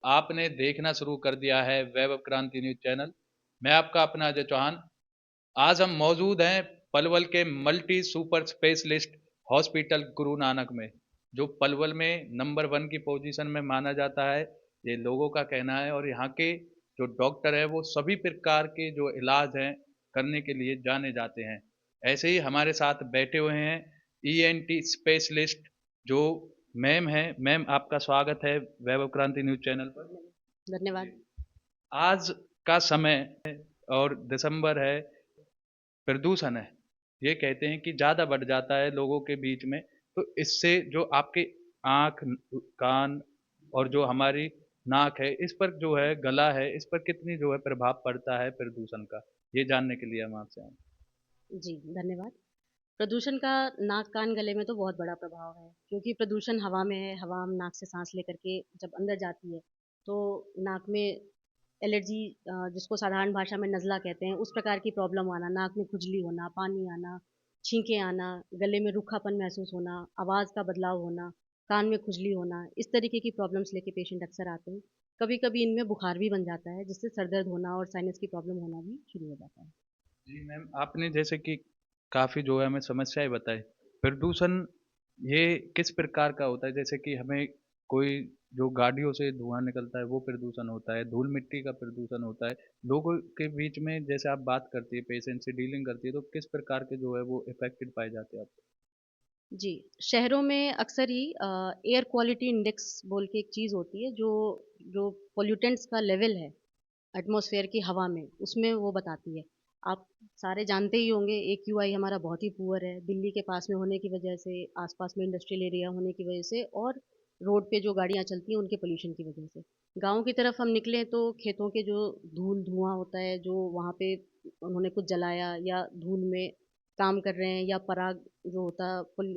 आपने देखना शुरू कर दिया है वैभव क्रांति न्यूज़ चैनल। मैं आपका अपना अजय चौहान। आज हम मौजूद हैं पलवल के multi super specialist hospital Guru Nanak में, जो पलवल में नंबर 1 की पोजीशन में माना जाता है, ये लोगों का कहना है। और यहाँ के जो डॉक्टर हैं वो सभी प्रकार के जो इलाज हैं करने के लिए जाने जाते हैं। ऐसे ही हमारे साथ बैठे हुए हैं ईएनटी स्पेशलिस्ट जो मैम हैं। मैम, आपका स्वागत है वैभव क्रांति न्यूज़ चैनल पर। धन्यवाद। जी। आज का समय है और दिसंबर है, प्रदूषण है। ये कहते हैं कि ज़्यादा बढ़ जाता है लोगों के बीच में, तो इससे जो आपकी आँख, कान और जो हमारी नाक है, इस पर जो है गला है, इस पर कितनी जो है प्रभाव पड़ता है प्रदूषण का? ये जानने के लिए हम आपसे आए। जी, धन्यवाद। प्रदूषण का नाक, कान, गले में तो बहुत बड़ा प्रभाव है, क्योंकि प्रदूषण हवा में है। हवा हम नाक से सांस लेकर के जब अंदर जाती है, तो नाक में एलर्जी, जिसको साधारण भाषा में नज़ला कहते हैं, उस प्रकार की प्रॉब्लम आना, नाक में खुजली होना, पानी आना, छींकें आना, गले में रूखापन महसूस होना, आवाज़ का बदलाव होना, कान में खुजली होना, इस तरीके की प्रॉब्लम्स लेके पेशेंट अक्सर आते हैं। कभी-कभी इनमें बुखार भी बन जाता है, जिससे सर दर्द होना और साइनस की प्रॉब्लम होना भी शुरू हो जाता है। जी मैम, आपने जैसे कि काफ़ी जो है हमें समस्याएँ बताई। प्रदूषण ये किस प्रकार का होता है? जैसे कि हमें कोई जो गाड़ियों से धुआँ निकलता है वो प्रदूषण होता है, धूल-मिट्टी का प्रदूषण होता है। लोगों के बीच में जैसे आप बात करती है, पेशेंट से डीलिंग करती है, तो किस प्रकार के जो है वो इफ़ेक्टेड पाए जाते हैं आप? जी, शहरों में अक्सर ही एयर क्वालिटी इंडेक्स बोल के एक चीज़ होती है, जो जो पॉल्यूटेंट्स का लेवल है एटमॉस्फेयर की हवा में, उसमें वो बताती है। आप सारे जानते ही होंगे, एक्यूआई हमारा बहुत ही पुअर है, दिल्ली के पास में होने की वजह से, आसपास में इंडस्ट्रियल एरिया होने की वजह से, और रोड पे जो गाड़ियाँ चलती हैं उनके पोल्यूशन की वजह से। गाँव की तरफ हम निकलें तो खेतों के जो धूल धुआं होता है, जो वहाँ पे उन्होंने कुछ जलाया या धूल में काम कर रहे हैं, या पराग जो होता है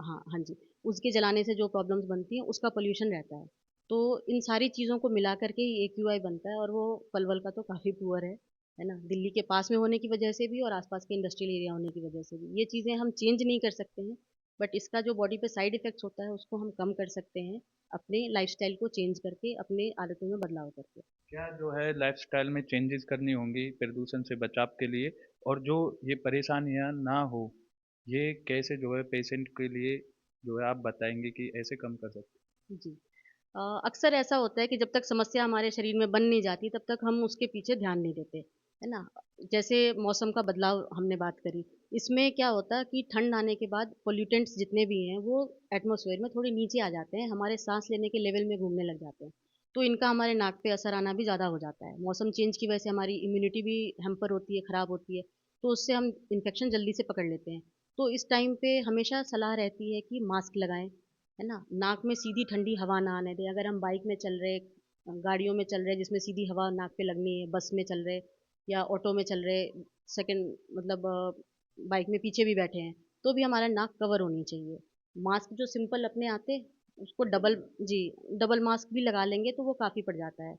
हाँ हाँ जी, उसके जलाने से जो प्रॉब्लम्स बनती हैं उसका पोल्यूशन रहता है। तो इन सारी चीज़ों को मिला करके ही एक्यूआई बनता है, और वो पलवल का तो काफ़ी पुअर है ना? दिल्ली के पास में होने की वजह से भी और आसपास के इंडस्ट्रियल एरिया होने की वजह से भी। ये चीज़ें हम चेंज नहीं कर सकते हैं, बट इसका जो बॉडी पे साइड इफ़ेक्ट्स होता है उसको हम कम कर सकते हैं, अपने लाइफ़स्टाइल को चेंज करके, अपनी आदतों में बदलाव करके। क्या जो है लाइफ़स्टाइल में चेंजेज़ करनी होंगी प्रदूषण से बचाव के लिए? और जो ये परेशानियाँ ना हो, ये कैसे जो है पेशेंट के लिए जो है आप बताएँगे कि ऐसे कम कर सकते हैं? जी। अक्सर ऐसा होता है कि जब तक समस्या हमारे शरीर में बन नहीं जाती, तब तक हम उसके पीछे ध्यान नहीं देते, है ना? जैसे मौसम का बदलाव हमने बात करी, इसमें क्या होता है कि ठंड आने के बाद पॉल्यूटेंट्स जितने भी हैं, वो एटमॉस्फेयर में थोड़े नीचे आ जाते हैं, हमारे सांस लेने के लेवल में घूमने लग जाते हैं। तो इनका हमारे नाक पे असर आना भी ज़्यादा हो जाता है। मौसम चेंज की वजह से हमारी इम्यूनिटी भी हैम्पर होती है, खराब होती है, तो उससे हम इन्फेक्शन जल्दी से पकड़ लेते हैं। तो इस टाइम पे हमेशा सलाह रहती है कि मास्क लगाएँ, है ना? नाक में सीधी ठंडी हवा ना आने दें। अगर हम बाइक में चल रहे, गाड़ियों में चल रहे जिसमें सीधी हवा नाक पे लगनी है, बस में चल रहे या ऑटो में चल रहे, सेकंड मतलब बाइक में पीछे भी बैठे हैं, तो भी हमारा नाक कवर होनी चाहिए। मास्क जो सिंपल अपने आते, उसको डबल, जी, डबल मास्क भी लगा लेंगे तो वो काफ़ी पड़ जाता है।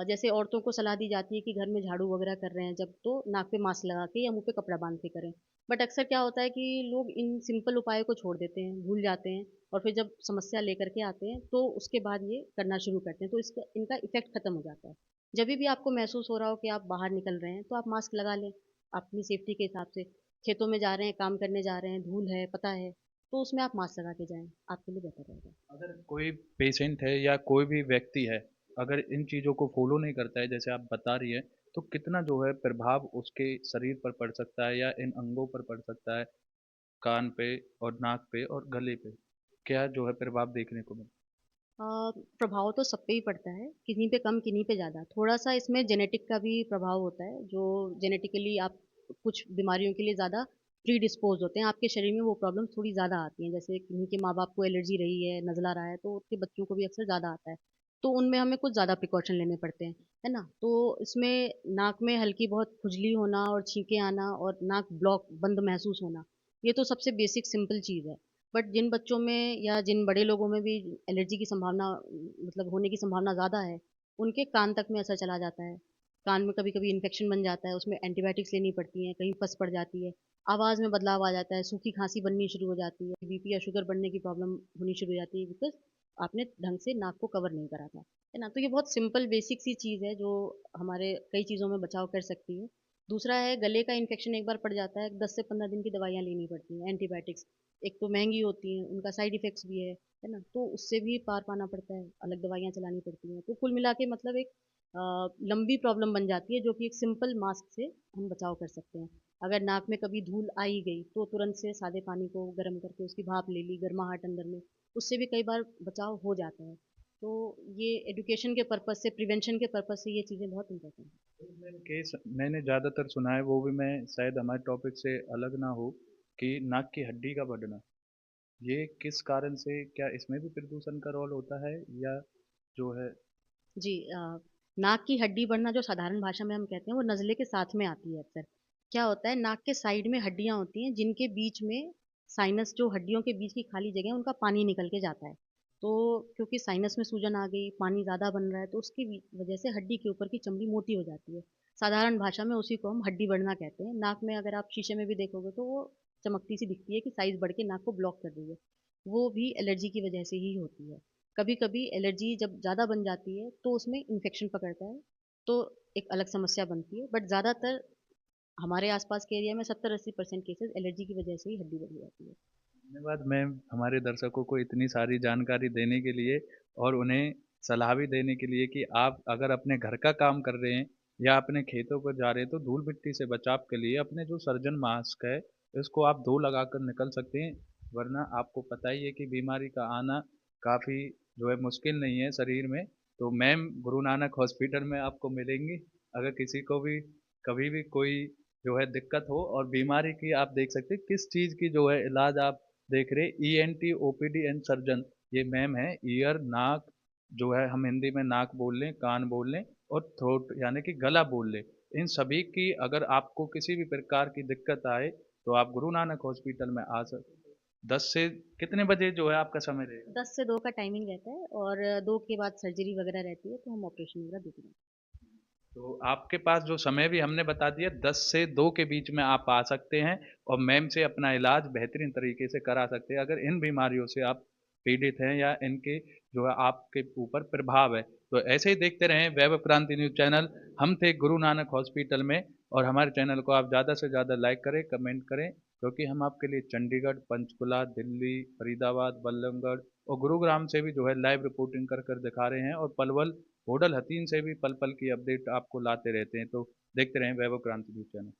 जैसे औरतों को सलाह दी जाती है कि घर में झाड़ू वगैरह कर रहे हैं जब, तो नाक पे मास्क लगा के या मुँह पे कपड़ा बांध के करें। बट अक्सर क्या होता है कि लोग इन सिंपल उपायों को छोड़ देते हैं, भूल जाते हैं, और फिर जब समस्या लेकर के आते हैं तो उसके बाद ये करना शुरू करते हैं, तो इसका इनका इफ़ेक्ट खत्म हो जाता है। जभी भी आपको महसूस हो रहा हो कि आप बाहर निकल रहे हैं, तो आप मास्क लगा लें, अपनी सेफ्टी के हिसाब से। खेतों में जा रहे हैं, काम करने जा रहे हैं, धूल है, पता है, तो उसमें आप मास्क लगा के जाएँ, आपके लिए बेहतर रहेगा। अगर कोई पेशेंट है या कोई भी व्यक्ति है, अगर इन चीज़ों को फॉलो नहीं करता है जैसे आप बता रही हैं, तो कितना जो है प्रभाव उसके शरीर पर पड़ सकता है या इन अंगों पर पड़ सकता है, कान पे और नाक पे और गले पे? क्या जो है प्रभाव देखने को मिलता अ, प्रभाव तो सब पे ही पड़ता है, किन्हीं पे कम, किन्हीं पे ज़्यादा। थोड़ा-सा इसमें जेनेटिक का भी प्रभाव होता है, जो जेनेटिकली आप कुछ बीमारियों के लिए ज़्यादा प्रीडिस्पोज़ होते हैं, आपके शरीर में वो प्रॉब्लम थोड़ी ज़्यादा आती हैं। जैसे किन्हीं के माँ-बाप को एलर्जी रही है, नज़ला रहा है, तो उसके बच्चों को भी अक्सर ज़्यादा आता है। तो उनमें हमें कुछ ज़्यादा प्रिकॉशन लेने पड़ते हैं, है ना? तो इसमें नाक में हल्की बहुत खुजली होना और छींकें आना और नाक ब्लॉक बंद महसूस होना, ये तो सबसे बेसिक सिंपल चीज़ है। बट जिन बच्चों में या जिन बड़े लोगों में भी एलर्जी की संभावना, मतलब होने की संभावना ज़्यादा है, उनके कान तक में असर चला जाता है। कान में कभी-कभी इन्फेक्शन बन जाता है, उसमें एंटीबायोटिक्स लेनी पड़ती हैं, कहीं पस पड़ जाती है, आवाज़ में बदलाव आ जाता है, सूखी खाँसी बननी शुरू हो जाती है, बीपी या शुगर बढ़ने की प्रॉब्लम होनी शुरू हो जाती है, बिकॉज़ आपने ढंग से नाक को कवर नहीं करा था, है ना? तो ये बहुत सिंपल बेसिक सी चीज़ है जो हमारे कई चीज़ों में बचाव कर सकती है। दूसरा है गले का इन्फेक्शन एक बार पड़ जाता है, 10 से 15 दिन की दवाइयाँ लेनी पड़ती हैं, एंटीबायोटिक्स। एक तो महँगी होती हैं, उनका साइड इफ़ेक्ट्स भी है ना? तो उससे भी पार पाना पड़ता है, अलग दवाइयाँ चलानी पड़ती हैं। तो कुल मिला के मतलब एक लंबी प्रॉब्लम बन जाती है जो कि एक सिंपल मास्क से हम बचाव कर सकते हैं। अगर नाक में कभी धूल आ ही गई तो तुरंत से सादे पानी को गर्म करके उसकी भाप ले ली, गर्माहट अंदर में, उससे भी कई बार बचाव हो जाता है। तो ये एजुकेशन के पर्पज़ से, प्रिवेंशन के पर्पज़ से ये चीज़ें बहुत इम्पोर्टेंट हैं। मैंने केस मैंने ज़्यादातर सुना है, वो भी मैं शायद हमारे टॉपिक से अलग ना हो, कि नाक की हड्डी का बढ़ना, ये किस कारण से, क्या इसमें भी प्रदूषण का रोल होता है या जो है? जी नाक की हड्डी बढ़ना जो साधारण भाषा में हम कहते हैं वो नज़ले के साथ में आती है अक्सर। क्या होता है नाक के साइड में हड्डियाँ होती हैं जिनके बीच में साइनस जो हड्डियों के बीच की खाली जगह है उनका पानी निकल के जाता है। तो क्योंकि साइनस में सूजन आ गई, पानी ज़्यादा बन रहा है तो उसकी वजह से हड्डी के ऊपर की चमड़ी मोटी हो जाती है। साधारण भाषा में उसी को हम हड्डी बढ़ना कहते हैं। नाक में अगर आप शीशे में भी देखोगे तो वो चमकती सी दिखती है कि साइज़ बढ़ के नाक को ब्लॉक कर रही है। वो भी एलर्जी की वजह से ही होती है। कभी-कभी एलर्जी जब ज़्यादा बन जाती है तो उसमें इन्फेक्शन पकड़ता है, तो एक अलग समस्या बनती है। बट ज़्यादातर हमारे आसपास के एरिया में 70-80% केसेज़ एलर्जी की वजह से ही हड्डी बढ़ जाती है। धन्यवाद मैम, हमारे दर्शकों को इतनी सारी जानकारी देने के लिए और उन्हें सलाह भी देने के लिए कि आप अगर अपने घर का काम कर रहे हैं या अपने खेतों पर जा रहे हैं तो धूल मिट्टी से बचाव के लिए अपने जो सर्जन मास्क है इसको आप धो लगाकर निकल सकते हैं। वरना आपको पता ही है कि बीमारी का आना काफ़ी जो है मुश्किल नहीं है शरीर में। तो मैम गुरु नानक हॉस्पिटल में आपको मिलेंगी, अगर किसी को भी कभी भी कोई जो है दिक्कत हो और बीमारी की, आप देख सकते हैं किस चीज़ की जो है इलाज आप देख रहे, ईएनटी ओपीडी एंड सर्जन, ये मैम है। ईयर नाक जो है हम हिंदी में नाक बोल लें, कान बोल लें, और थ्रोट यानी कि गला बोल लें, इन सभी की अगर आपको किसी भी प्रकार की दिक्कत आए तो आप गुरु नानक हॉस्पिटल में आ सकते। 10 से कितने बजे जो है आपका समय रहेगा? 10 से 2 का टाइमिंग रहता है और 2 के बाद सर्जरी वगैरह रहती है तो हम ऑपरेशन वगैरह देते हैं। तो आपके पास जो समय भी हमने बता दिया, 10 से 2 के बीच में आप आ सकते हैं और मैम से अपना इलाज बेहतरीन तरीके से करा सकते हैं। अगर इन बीमारियों से आप पीड़ित हैं या इनके जो है आपके ऊपर प्रभाव है, तो ऐसे ही देखते रहें वैभव क्रांति न्यूज़ चैनल। हम थे गुरु नानक हॉस्पिटल में, और हमारे चैनल को आप ज़्यादा से ज़्यादा लाइक करें, कमेंट करें, क्योंकि हम आपके लिए चंडीगढ़, पंचकुला, दिल्ली, फरीदाबाद, बल्लभगढ़ और गुरुग्राम से भी जो है लाइव रिपोर्टिंग कर कर दिखा रहे हैं, और पलवल होडल हतीन से भी पल पल की अपडेट आपको लाते रहते हैं। तो देखते रहें वैभव क्रांति न्यूज़ चैनल।